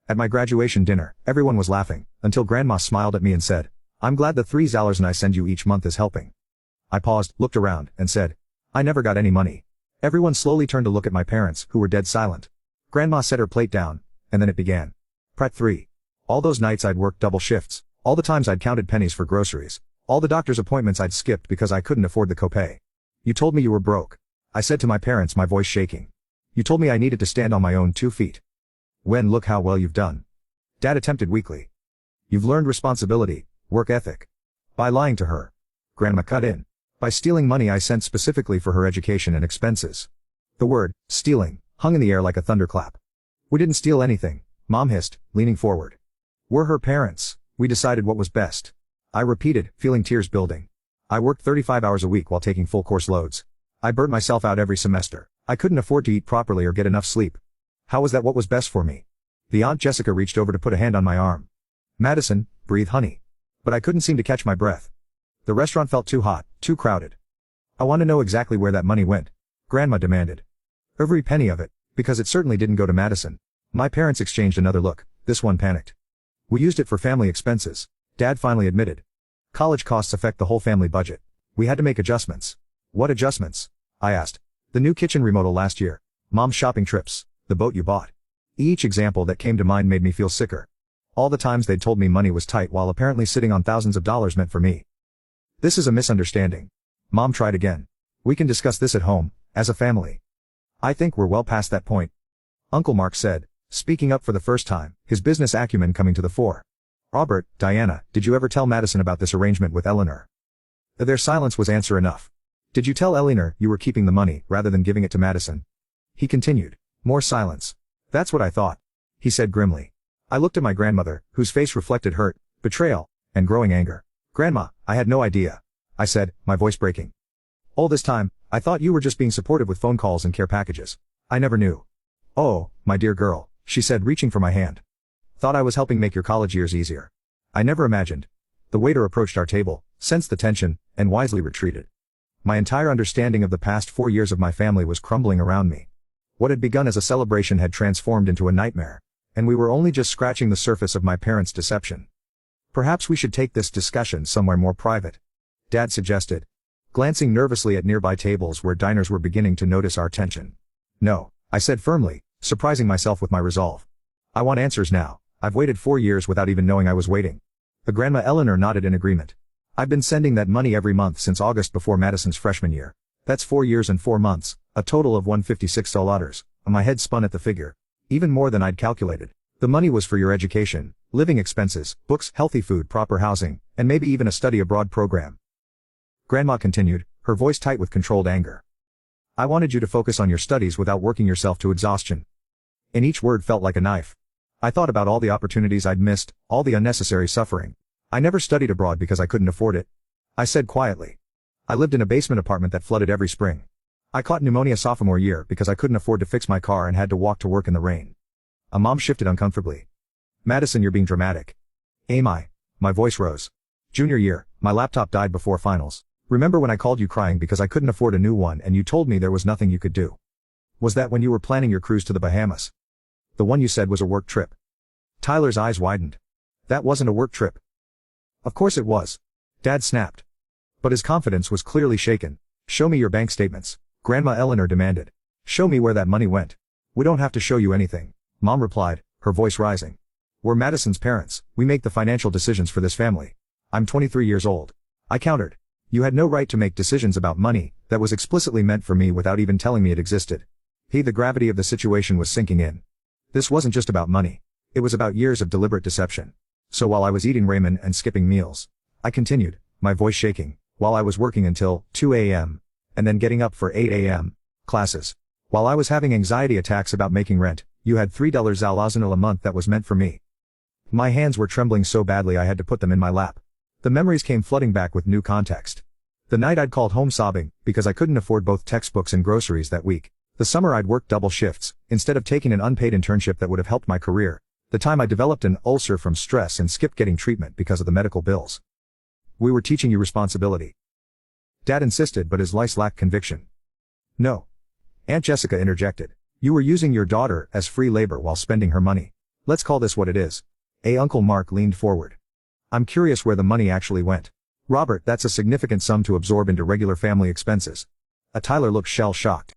At my graduation dinner, everyone was laughing, until Grandma smiled at me and said, "I'm glad the $3 I send you each month is helping." I paused, looked around, and said, "I never got any money." Everyone slowly turned to look at my parents, who were dead silent. Grandma set her plate down, and then it began. Part 3. All those nights I'd worked double shifts, all the times I'd counted pennies for groceries, all the doctor's appointments I'd skipped because I couldn't afford the copay. "You told me you were broke," I said to my parents, my voice shaking. "You told me I needed to stand on my own 2 feet. When look how well you've done." Dad attempted weakly. "You've learned responsibility, work ethic." By lying to her. Grandma cut in. By stealing money I sent specifically for her education and expenses. The word, stealing, hung in the air like a thunderclap. "We didn't steal anything," Mom hissed, leaning forward. "We're her parents. We decided what was best." I repeated, feeling tears building. I worked 35 hours a week while taking full course loads. I burnt myself out every semester. I couldn't afford to eat properly or get enough sleep. How was that what was best for me? The Aunt Jessica reached over to put a hand on my arm. "Madison, breathe honey." But I couldn't seem to catch my breath. The restaurant felt too hot, too crowded. "I want to know exactly where that money went," Grandma demanded. "Every penny of it, because it certainly didn't go to Madison." My parents exchanged another look, this one panicked. "We used it for family expenses," Dad finally admitted. "College costs affect the whole family budget. We had to make adjustments." "What adjustments?" I asked. "The new kitchen remodel last year, Mom's shopping trips, the boat you bought." Each example that came to mind made me feel sicker. All the times they'd told me money was tight while apparently sitting on thousands of dollars meant for me. "This is a misunderstanding." Mom tried again. "We can discuss this at home, as a family." "I think we're well past that point," Uncle Mark said, speaking up for the first time, his business acumen coming to the fore. "Robert, Diana, did you ever tell Madison about this arrangement with Eleanor?" Their silence was answer enough. "Did you tell Eleanor you were keeping the money rather than giving it to Madison?" He continued. More silence. "That's what I thought," he said grimly. I looked at my grandmother, whose face reflected hurt, betrayal, and growing anger. "Grandma, I had no idea," I said, my voice breaking. "All this time, I thought you were just being supportive with phone calls and care packages. I never knew." "Oh, my dear girl," she said, reaching for my hand. "Thought I was helping make your college years easier. I never imagined." The waiter approached our table, sensed the tension, and wisely retreated. My entire understanding of the past 4 years of my family was crumbling around me. What had begun as a celebration had transformed into a nightmare, and we were only just scratching the surface of my parents' deception. "Perhaps we should take this discussion somewhere more private," Dad suggested, glancing nervously at nearby tables where diners were beginning to notice our tension. "No," I said firmly, surprising myself with my resolve. "I want answers now. I've waited 4 years without even knowing I was waiting." The Grandma Eleanor nodded in agreement. "I've been sending that money every month since August before Madison's freshman year. That's 4 years and 4 months, a total of $156. My head spun at the figure. Even more than I'd calculated. The money was for your education, living expenses, books, healthy food, proper housing, and maybe even a study abroad program." Grandma continued, her voice tight with controlled anger. "I wanted you to focus on your studies without working yourself to exhaustion." And each word felt like a knife. I thought about all the opportunities I'd missed, all the unnecessary suffering. "I never studied abroad because I couldn't afford it," I said quietly. "I lived in a basement apartment that flooded every spring. I caught pneumonia sophomore year because I couldn't afford to fix my car and had to walk to work in the rain." A mom shifted uncomfortably. "Madison, you're being dramatic." "Am I?" My voice rose. "Junior year, my laptop died before finals. Remember when I called you crying because I couldn't afford a new one and you told me there was nothing you could do? Was that when you were planning your cruise to the Bahamas? The one you said was a work trip." Tyler's eyes widened. "That wasn't a work trip." "Of course it was," Dad snapped. But his confidence was clearly shaken. "Show me your bank statements," Grandma Eleanor demanded. "Show me where that money went." "We don't have to show you anything," Mom replied, her voice rising. "We're Madison's parents, we make the financial decisions for this family." "I'm 23 years old," I countered. "You had no right to make decisions about money that was explicitly meant for me without even telling me it existed." The gravity of the situation was sinking in. This wasn't just about money. It was about years of deliberate deception. "So while I was eating ramen and skipping meals," I continued, my voice shaking, "while I was working until 2 a.m., and then getting up for 8 a.m. classes, while I was having anxiety attacks about making rent, you had $3 a month that was meant for me." My hands were trembling so badly I had to put them in my lap. The memories came flooding back with new context. The night I'd called home sobbing because I couldn't afford both textbooks and groceries that week. The summer I'd worked double shifts instead of taking an unpaid internship that would have helped my career. The time I developed an ulcer from stress and skipped getting treatment because of the medical bills. "We were teaching you responsibility," Dad insisted, but his voice lacked conviction. "No," Aunt Jessica interjected. "You were using your daughter as free labor while spending her money. Let's call this what it is. Uncle Mark leaned forward. I'm curious where the money actually went. Robert, that's a significant sum to absorb into regular family expenses. Tyler looked shell-shocked.